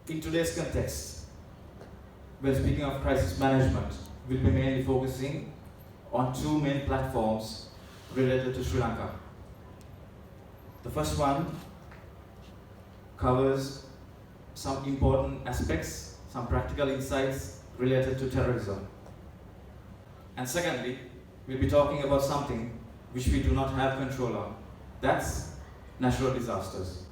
In today's context, when speaking of crisis management, we'll be mainly focusing on two main platforms related to Sri Lanka. The first one covers some important aspects, some practical insights related to terrorism. And secondly, we'll be talking about something which we do not have control on. That's natural disasters.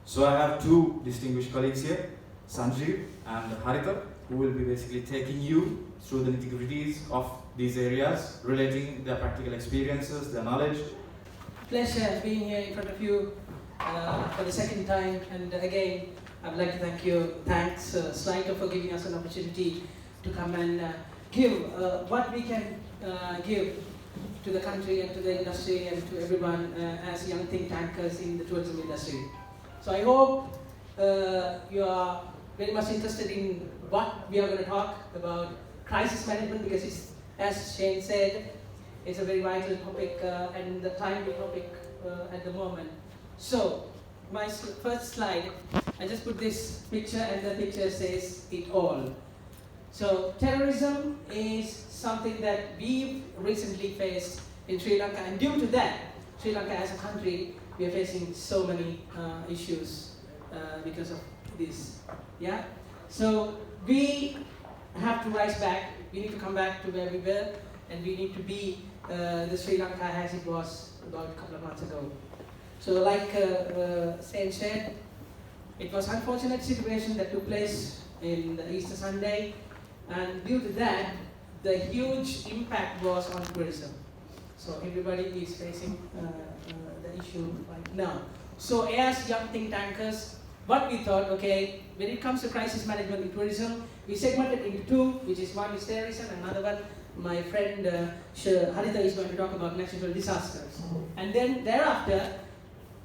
So I have two distinguished colleagues here, Sanjeev and Harita, who will be basically taking you through the nitty-gritties of these areas, relating their practical experiences, their knowledge. Pleasure being here in front of you for the second time, and again, I'd like to thanks Slaito for giving us an opportunity to come and give what we can give to the country and to the industry and to everyone as young think tankers in the tourism industry. So I hope you are very much interested in what we are going to talk about crisis management, because it's, as Shane said, it's a very vital topic and the timely topic at the moment. So my first slide, I just put this picture, and the picture says it all. So terrorism is something that we've recently faced in Sri Lanka, and due to that, Sri Lanka as a country, we are facing so many issues because of this. Yeah. So we have to rise back. We need to come back to where we were, and we need to be the Sri Lanka as it was about a couple of months ago. So like Sain said, it was an unfortunate situation that took place in the Easter Sunday, and due to that, the huge impact was on tourism. So everybody is facing the issue right now. So as young think tankers, what we thought, okay, when it comes to crisis management in tourism, we segmented into two, which is one is terrorism, and another one, my friend Harita is going to talk about natural disasters. And then thereafter,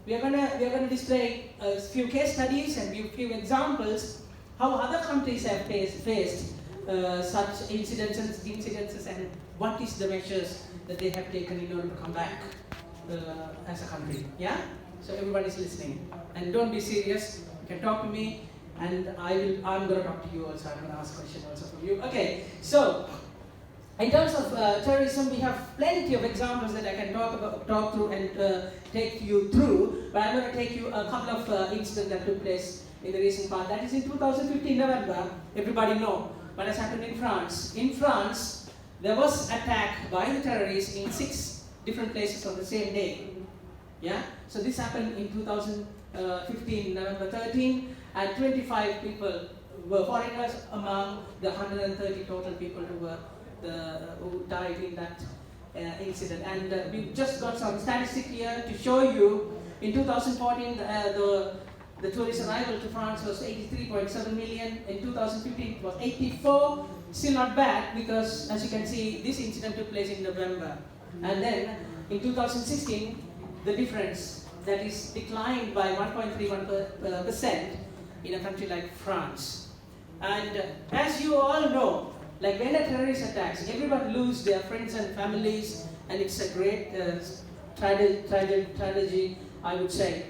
we are gonna display a few case studies and a few examples how other countries have faced such incidences and what is the measures that they have taken in order to come back as a country. Yeah? So everybody's listening. And don't be serious. You can talk to me, and I'm going to talk to you also. I'm going to ask questions also from you. Okay, so in terms of terrorism, we have plenty of examples that I can talk through and take you through, but I'm going to take you a couple of incidents that took place in the recent past. That is in 2015 November, everybody know what has happened in France. In France, there was attack by the terrorists in 6 different places on the same day. Yeah, so this happened in 2015 November 13, and 25 people were foreigners among the 130 total people who died in that incident. And we just got some statistics here to show you. In 2014, the tourist arrival to France was 83.7 million. In 2015, it was 84. Still not bad, because as you can see, this incident took place in November. And then in 2016, the difference, that is declined by 1.31% in a country like France. And as you all know, like when a terrorist attacks, everyone loses their friends and families, and it's a great tragedy, I would say.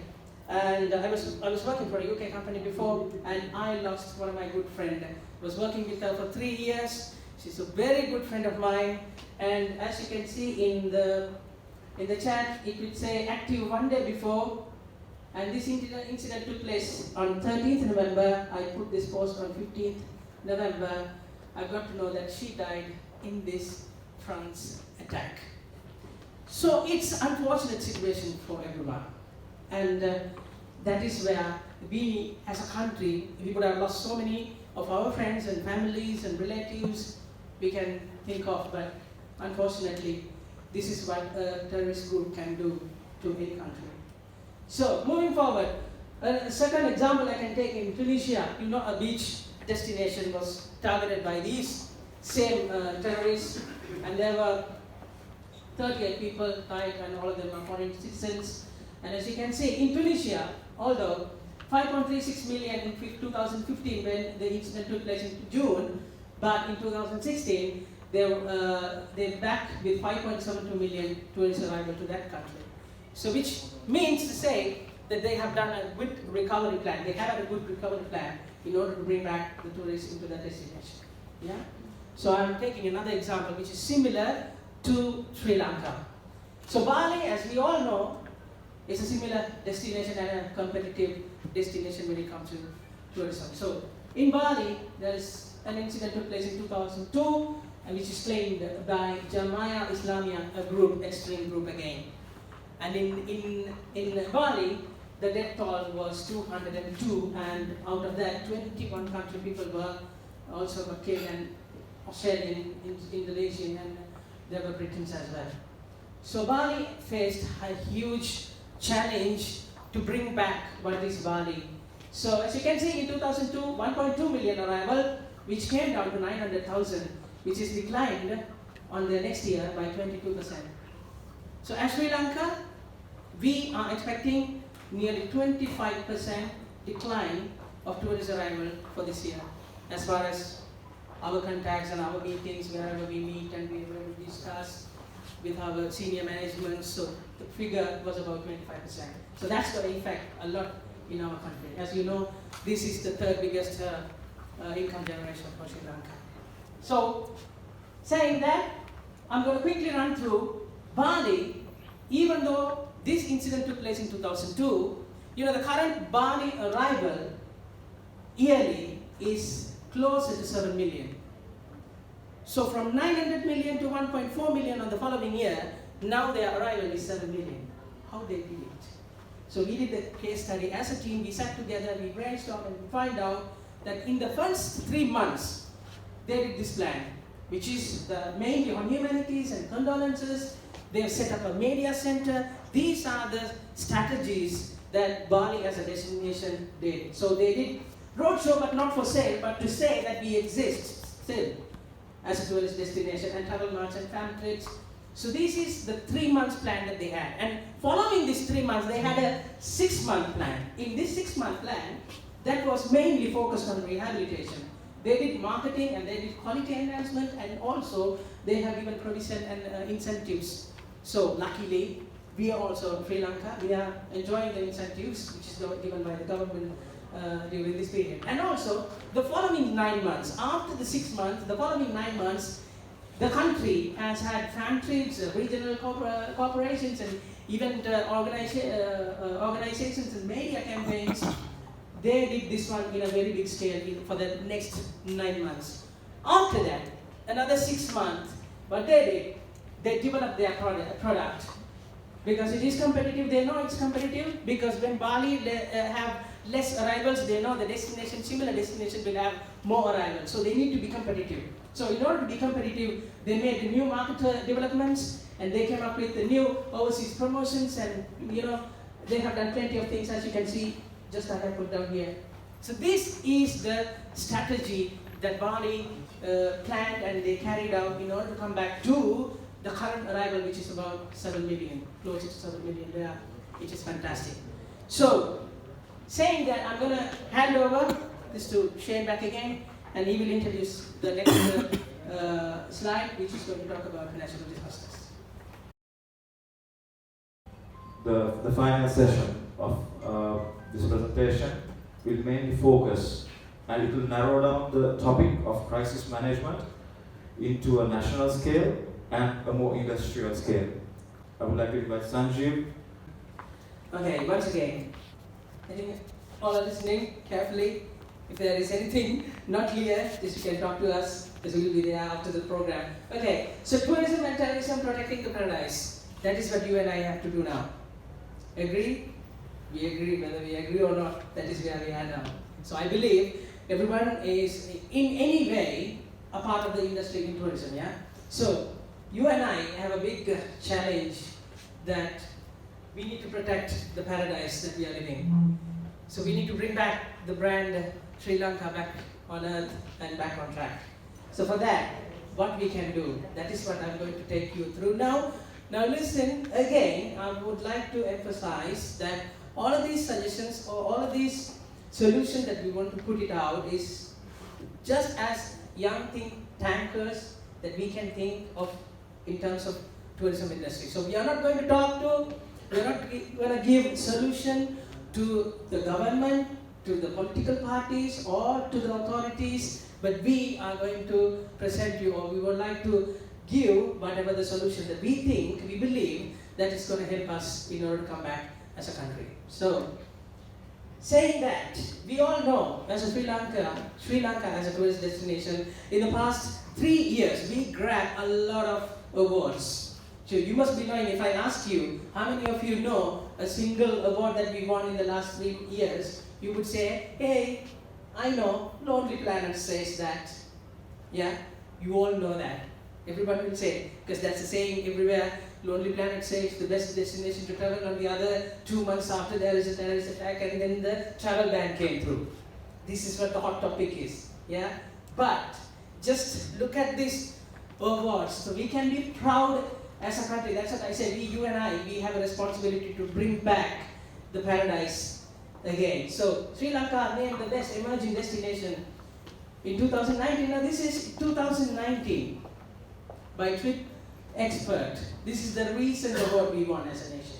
And I was working for a UK company before, and I lost one of my good friends. I was working with her for 3 years. She's a very good friend of mine, and as you can see in the chat, it would say active 1 day before, and this incident took place on 13th November. I put this post on 15th November. I got to know that she died in this France attack. So it's an unfortunate situation for everyone. And that is where we, as a country, we would have lost so many of our friends and families and relatives we can think of, but unfortunately, this is what a terrorist group can do to any country. So, moving forward, a second example I can take in Tunisia, you know, a beach destination was targeted by these same terrorists, and there were 38 people died, and all of them are foreign citizens. And as you can see, in Tunisia, although 5.36 million in 2015 when the incident took place in June, but in 2016, they're back with 5.72 million tourist arrival to that country. So which means to say that they have done a good recovery plan. They have a good recovery plan in order to bring back the tourists into that destination. Yeah? So I'm taking another example which is similar to Sri Lanka. So Bali, as we all know, is a similar destination and a competitive destination when it comes to tourism. So in Bali, there is an incident took place in 2002, which is claimed by Jamia Islamia, a group, extreme group again. And in Bali, the death toll was 202, and out of that, 21 country people were also got killed, and Australian, Indonesian, and there were Britons as well. So Bali faced a huge challenge to bring back what is Bali. So as you can see, in 2002, 1.2 million arrival, which came down to 900,000, which is declined on the next year by 22%. So as Sri Lanka, we are expecting nearly 25% decline of tourist arrival for this year, as far as our contacts and our meetings, wherever we meet and we discuss with our senior management. So the figure was about 25%. So that's going to affect a lot in our country. As you know, this is the third biggest income generation for Sri Lanka. So, saying that, I'm going to quickly run through Bali. Even though this incident took place in 2002, the current Bali arrival yearly is closer to 7 million. So from 900 million to 1.4 million on the following year, now their arrival is 7 million. How they did it? So we did the case study as a team, we sat together, we brainstormed, and we find out that in the first 3 months, they did this plan, which is mainly on humanities and condolences. They have set up a media center. These are the strategies that Bali as a destination did. So they did roadshow, but not for sale, but to say that we exist still as a tourist destination, and travel marts and family trips. So this is the 3 months plan that they had. And following these 3 months, they had a 6-month plan. In this 6-month plan, that was mainly focused on rehabilitation. They did marketing and they did quality enhancement, and also they have given provision and incentives. So luckily, we are also Sri Lanka. We are enjoying the incentives which is given by the government during this period. And also, the following 9 months, after the 6 months, the following 9 months, the country has had fan trips, regional corporations, and event organizations and media campaigns. They did this one in a very big scale for the next 9 months. After that, another 6 months, what they did, they developed their product. Because it is competitive, they know it's competitive. Because when Bali have less arrivals, they know the destination, similar destination will have more arrivals. So they need to be competitive. So in order to be competitive, they made the new market developments, and they came up with the new overseas promotions, and they have done plenty of things, as you can see, just as I put down here. So this is the strategy that Bali planned and they carried out in order to come back to the current arrival, which is about 7 million, closer to 7 million there, which is fantastic. So, saying that, I'm going to hand over this to Shane back again, and he will introduce the next slide, which is going to talk about natural disasters. The final session of this presentation will mainly focus, and it will narrow down the topic of crisis management into a national scale and a more industrial scale. I would like to invite Sanjeev. Okay, once again, I think all are listening carefully. If there is anything not clear, just you can talk to us, because we will be there after the program. Okay, so tourism and terrorism protecting the paradise. That is what you and I have to do now. Agree? We agree, whether we agree or not, that is where we are now. So I believe everyone is in any way a part of the industry in tourism, yeah? So you and I have a big challenge that we need to protect the paradise that we are living. So we need to bring back the brand Sri Lanka back on earth and back on track. So for that, what we can do, that is what I'm going to take you through now. Now listen, again, I would like to emphasize that all of these suggestions or all of these solutions that we want to put it out is just as young think tankers that we can think of in terms of tourism industry. So we are not going to we're not going to give solution to the government, to the political parties, or to the authorities, but we are going to present you, or we would like to give whatever the solution that we think, we believe, that is going to help us in order to come back as a country. So, saying that, we all know, as a Sri Lanka as a tourist destination, in the past 3 years, we grabbed a lot of awards. So you must be knowing, if I ask you, how many of you know a single award that we won in the last 3 years, you would say, hey, I know, Lonely Planet says that. Yeah, you all know that. Everybody will say, because that's the saying everywhere, Lonely Planet says the best destination to travel. On the other 2 months after, there is a terrorist attack, and then the travel ban came through. This is what the hot topic is. Yeah, but just look at these awards. So we can be proud as a country. That's what I said. You and I, we have a responsibility to bring back the paradise again. So Sri Lanka named the best emerging destination in 2019. Now this is 2019 by Trip Expert. This is the recent award we won as a nation.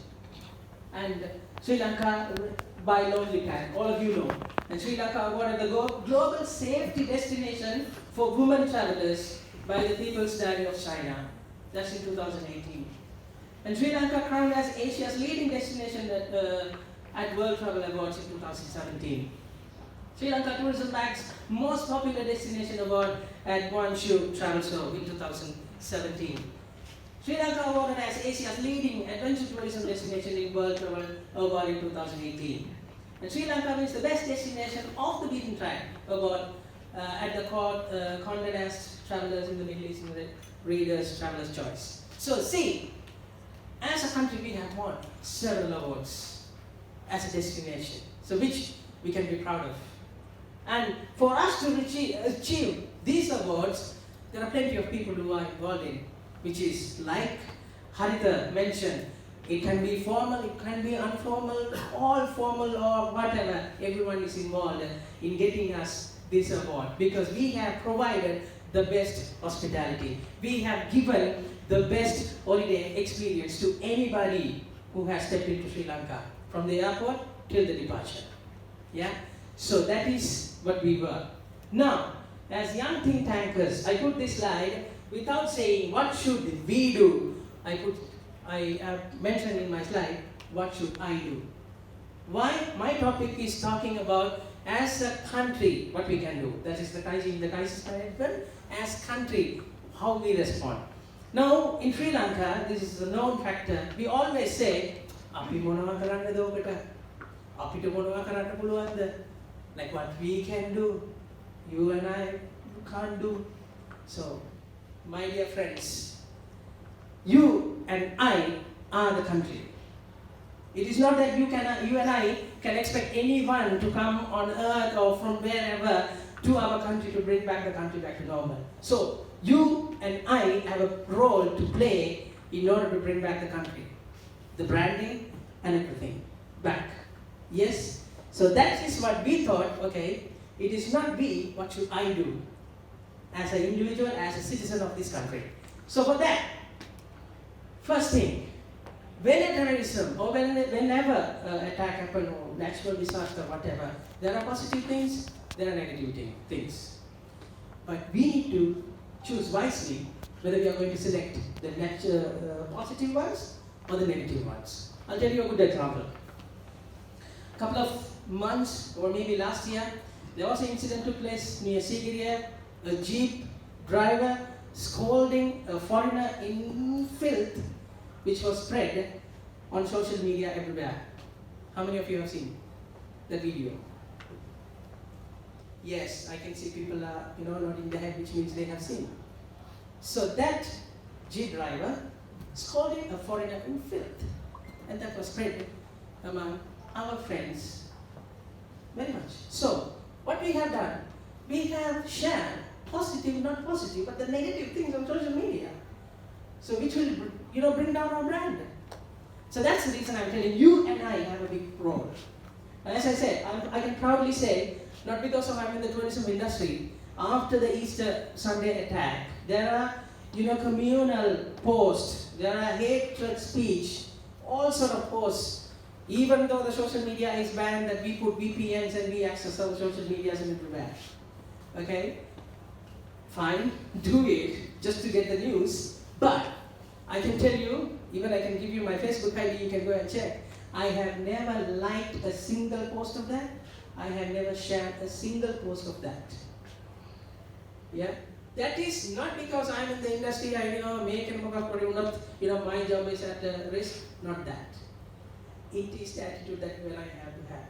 And Sri Lanka by Lonely Planet, all of you know. And Sri Lanka awarded the Global Safety Destination for Women Travelers by the People's Diary of China. That's in 2018. And Sri Lanka crowned as Asia's leading destination at World Travel Awards in 2017. Sri Lanka Tourism Bank's most popular destination award at Guangzhou Travel Show in 2017. Sri Lanka awarded as Asia's leading adventure tourism destination in World Travel Award in 2018. And Sri Lanka wins the best destination off the beaten track award at the Condé Nast Travelers in the Middle East and the Readers Travelers Choice. So see, as a country we have won several awards as a destination, so which we can be proud of. And for us to achieve these awards, there are plenty of people who are involved in, which is like Haritha mentioned, it can be formal, it can be informal, all formal or whatever. Everyone is involved in getting us this award because we have provided the best hospitality. We have given the best holiday experience to anybody who has stepped into Sri Lanka, from the airport till the departure. Yeah? So that is what we were. Now, as young think tankers, I put this slide without saying what should we do. I have mentioned in my slide, what should I do? Why? My topic is talking about as a country, what we can do. That is the crisis management. As country, how we respond. Now, in Sri Lanka, this is a known factor. We always say, "Api monawa karanna dokata? Apita monawa karanna puluwanda?" Like what we can do, you and I can't do. So, my dear friends, you and I are the country. It is not that you and I can expect anyone to come on earth or from wherever to our country to bring back the country back to normal. So, you and I have a role to play in order to bring back the country. The branding and everything back. Yes? So that is what we thought, okay, it is not we, what should I do as an individual, as a citizen of this country. So for that, first thing, when terrorism or whenever attack happens or natural disaster, whatever, there are positive things, there are negative things. But we need to choose wisely whether we are going to select the positive ones or the negative ones. I'll tell you a good example. A couple of months or maybe last year, there was an incident took place near Sigiriya, a jeep driver scolding a foreigner in filth, which was spread on social media everywhere. How many of you have seen the video? Yes, I can see people are nodding their head, which means they have seen. So that jeep driver scolding a foreigner in filth, and that was spread among our friends very much. So, what we have done, we have shared positive, not positive, but the negative things on social media. So, which will, bring down our brand. So that's the reason I'm telling you and I have a big role. And as I said, I can proudly say, not because I'm in the tourism industry, after the Easter Sunday attack, there are, communal posts, there are hatred speech, all sort of posts Even though the social media is banned, that we put VPNs and we access our social medias and everywhere. Okay? Fine, do it just to get the news. But I can tell you, even I can give you my Facebook ID, you can go and check. I have never liked a single post of that. I have never shared a single post of that. Yeah? That is not because I'm in the industry, I make and my job is at risk, not that. It is the attitude that I have to have.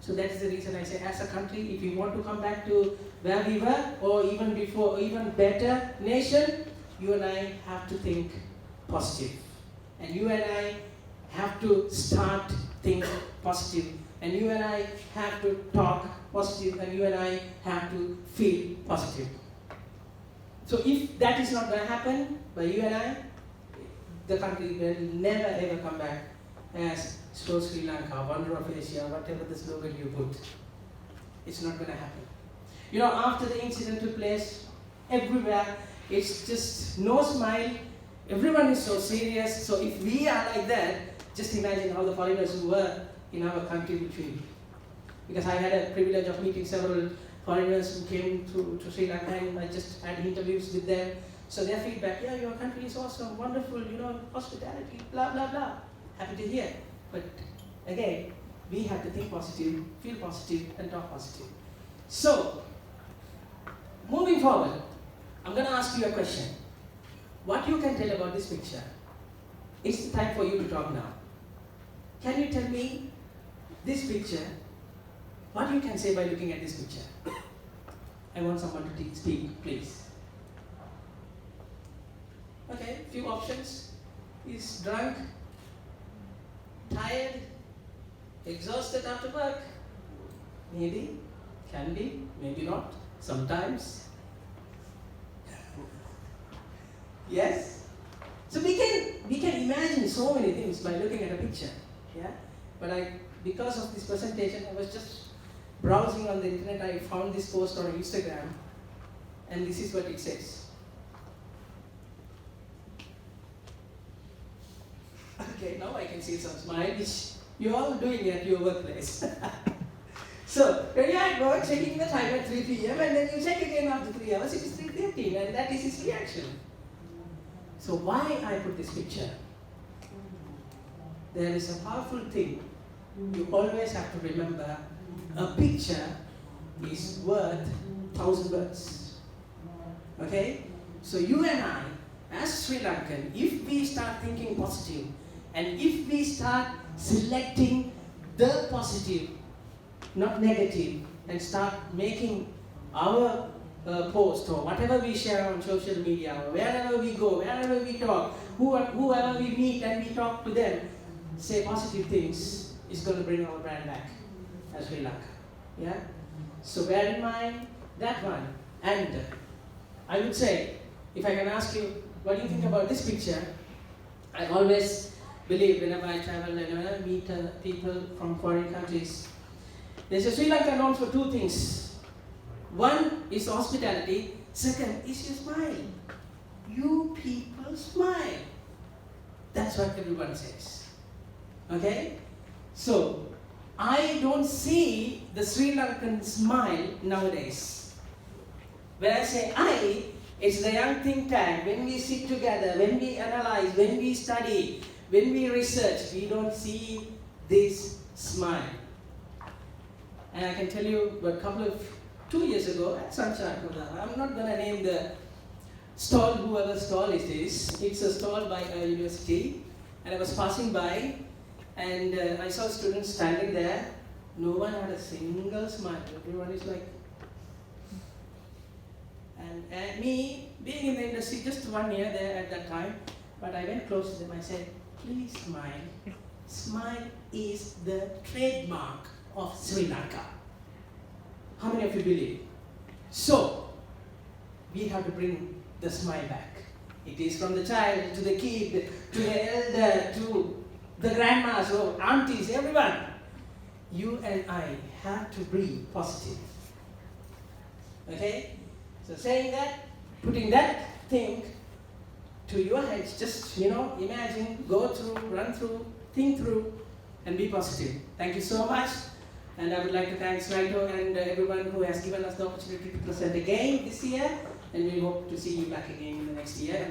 So that is the reason I say, as a country, if we want to come back to where we were, or even before, or even better nation, you and I have to think positive. And you and I have to start think positive. And you and I have to talk positive. And you and I have to feel positive. So if that is not going to happen by you and I, the country will never ever come back as Slow Sri Lanka, Wonder of Asia, whatever the slogan you put. It's not going to happen. After the incident took place, everywhere, it's just no smile. Everyone is so serious. So if we are like that, just imagine how the foreigners who were in our country will feel. Because I had a privilege of meeting several foreigners who came to Sri Lanka, and I just had interviews with them. So their feedback, yeah, your country is awesome, wonderful, hospitality, blah, blah, blah. Happy to hear. But again, we have to think positive, feel positive, and talk positive. So, moving forward, I'm going to ask you a question. What you can tell about this picture? It's the time for you to talk now. Can you tell me this picture, what you can say by looking at this picture? I want someone to speak, please. Okay, few options. He's drunk, tired, exhausted after work. Maybe, can be, maybe not, sometimes. Yes? So we can imagine so many things by looking at a picture. Yeah? But because of this presentation, I was just browsing on the internet, I found this post on Instagram, and this is what it says. Okay, now I can see some smile, which you're all doing at your workplace. So, when you're at work, checking the time at 3 p.m., and then you check again after 3 hours, it is 3:13, and that is his reaction. So why I put this picture? There is a powerful thing. You always have to remember, a picture is worth 1,000 words. Okay? So you and I, as Sri Lankan, if we start thinking positive, and if we start selecting the positive, not negative, and start making our post or whatever we share on social media, or wherever we go, wherever we talk, whoever we meet and we talk to them, say positive things, is going to bring our brand back as Sri Lanka. Yeah? So bear in mind that one. And I would say, if I can ask you, what do you think about this picture? I always believe whenever I travel and meet people from foreign countries, there's a Sri Lanka known for two things. One is hospitality, second is your smile. You people smile. That's what everyone says. Okay? So, I don't see the Sri Lankan smile nowadays. When I say I, it's the young think tank. When we sit together, when we analyze, when we study, when we research, we don't see this smile. And I can tell you, 2 years ago at Sancharaka Udawa, I'm not going to name the stall, whoever stall it is. It's a stall by a university, and I was passing by, and I saw students standing there. No one had a single smile. Everyone is like, and me, being in the industry just 1 year there at that time, but I went close to them. I said, please smile. Smile is the trademark of Sri Lanka. How many of you believe? So, we have to bring the smile back. It is from the child to the kid, to the elder, to the grandmas, or aunties, everyone. You and I have to be positive. Okay? So saying that, putting that thing to your heads, just, imagine, go through, run through, think through, and be positive. Thank you so much. And I would like to thank Slaito and everyone who has given us the opportunity to present again this year. And we hope to see you back again in the next year.